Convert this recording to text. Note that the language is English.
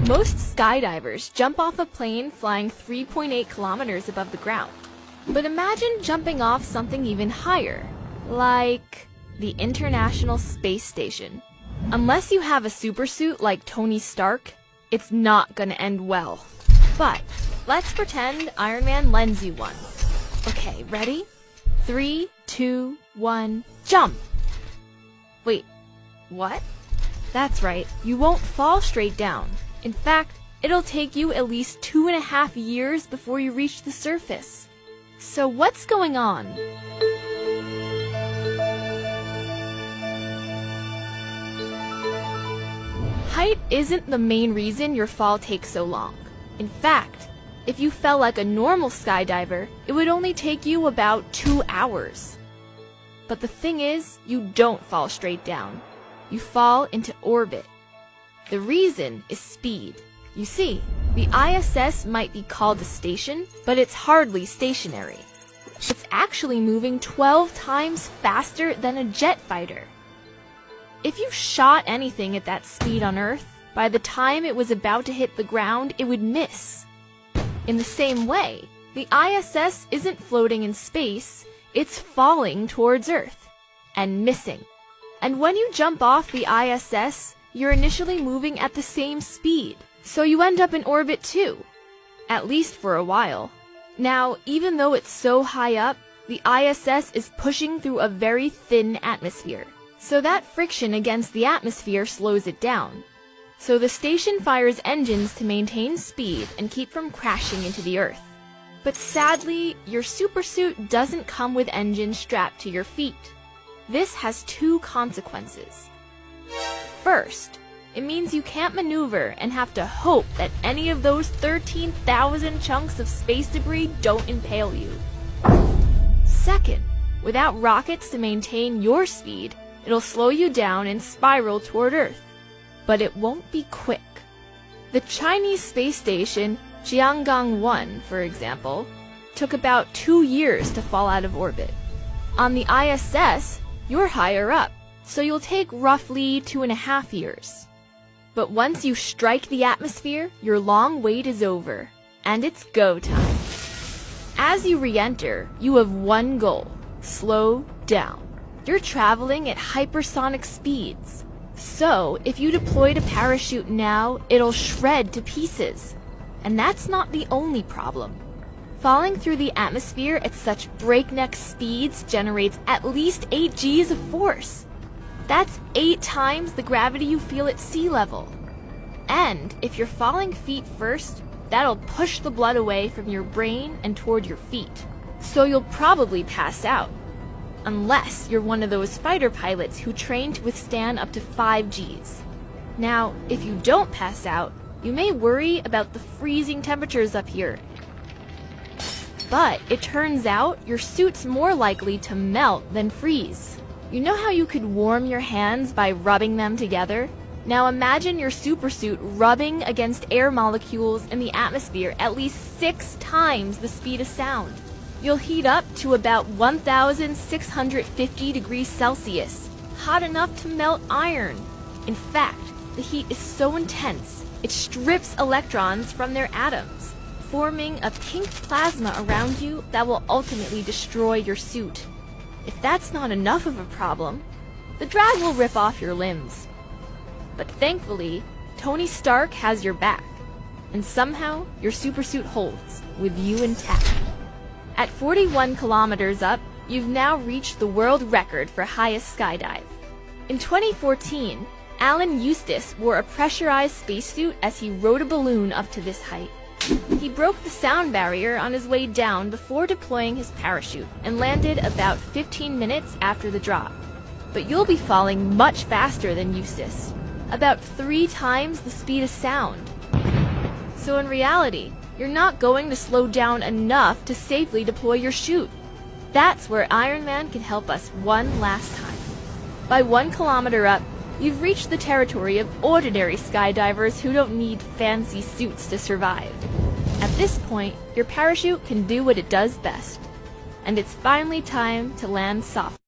Most skydivers jump off a plane flying 3.8 kilometers above the ground. But imagine jumping off something even higher, like the International Space Station. Unless you have a supersuit like Tony Stark, it's not gonna end well. But let's pretend Iron Man lends you one. Okay, ready? 3, 2, 1, jump! Wait, what? That's right, you won't fall straight down. In fact, it'll take you at least 2.5 years before you reach the surface. So what's going on? Height isn't the main reason your fall takes so long. In fact, if you fell like a normal skydiver, it would only take you about 2 hours. But the thing is, you don't fall straight down. You fall into orbit. The reason is speed. You see, the ISS might be called a station, but it's hardly stationary. It's actually moving 12 times faster than a jet fighter. If you shot anything at that speed on Earth, by the time it was about to hit the ground, it would miss. In the same way, the ISS isn't floating in space, it's falling towards Earth and missing. And when you jump off the ISS, you're initially moving at the same speed, so you end up in orbit too, at least for a while. Now, even though it's so high up, the ISS is pushing through a very thin atmosphere, so that friction against the atmosphere slows it down. So the station fires engines to maintain speed and keep from crashing into the Earth. But sadly, your supersuit doesn't come with engines strapped to your feet. This has 2 consequences. First, it means you can't maneuver and have to hope that any of those 13,000 chunks of space debris don't impale you. Second, without rockets to maintain your speed, it'll slow you down and spiral toward Earth. But it won't be quick. The Chinese space station Tiangong-1, for example, took about 2 years to fall out of orbit. On the ISS, you're higher up, so you'll take roughly 2.5 years. But once you strike the atmosphere, your long wait is over, and it's go time. As you re-enter, you have one goal: slow down. You're traveling at hypersonic speeds. So, if you deployed a parachute now, it'll shred to pieces. And that's not the only problem. Falling through the atmosphere at such breakneck speeds generates at least 8 Gs of force. That's 8 times the gravity you feel at sea level. And if you're falling feet first, that'll push the blood away from your brain and toward your feet. So you'll probably pass out. Unless you're one of those fighter pilots who train to withstand up to 5 Gs. Now, if you don't pass out, you may worry about the freezing temperatures up here. But it turns out your suit's more likely to melt than freeze. You know how you could warm your hands by rubbing them together? Now imagine your supersuit rubbing against air molecules in the atmosphere at least 6 times the speed of sound. You'll heat up to about 1,650 degrees Celsius, hot enough to melt iron. In fact, the heat is so intense, it strips electrons from their atoms, forming a pink plasma around you that will ultimately destroy your suit. If that's not enough of a problem, the drag will rip off your limbs. But thankfully, Tony Stark has your back, and somehow your supersuit holds, with you intact. At 41 kilometers up, you've now reached the world record for highest skydive. In 2014, Alan Eustace wore a pressurized spacesuit as he rode a balloon up to this height. He broke the sound barrier on his way down before deploying his parachute and landed about 15 minutes after the drop. But you'll be falling much faster than Eustace, about 3 times the speed of sound. So in reality, you're not going to slow down enough to safely deploy your chute. That's where Iron Man can help us one last time. By 1 kilometer up, you've reached the territory of ordinary skydivers who don't need fancy suits to survive. At this point, your parachute can do what it does best. And it's finally time to land softly.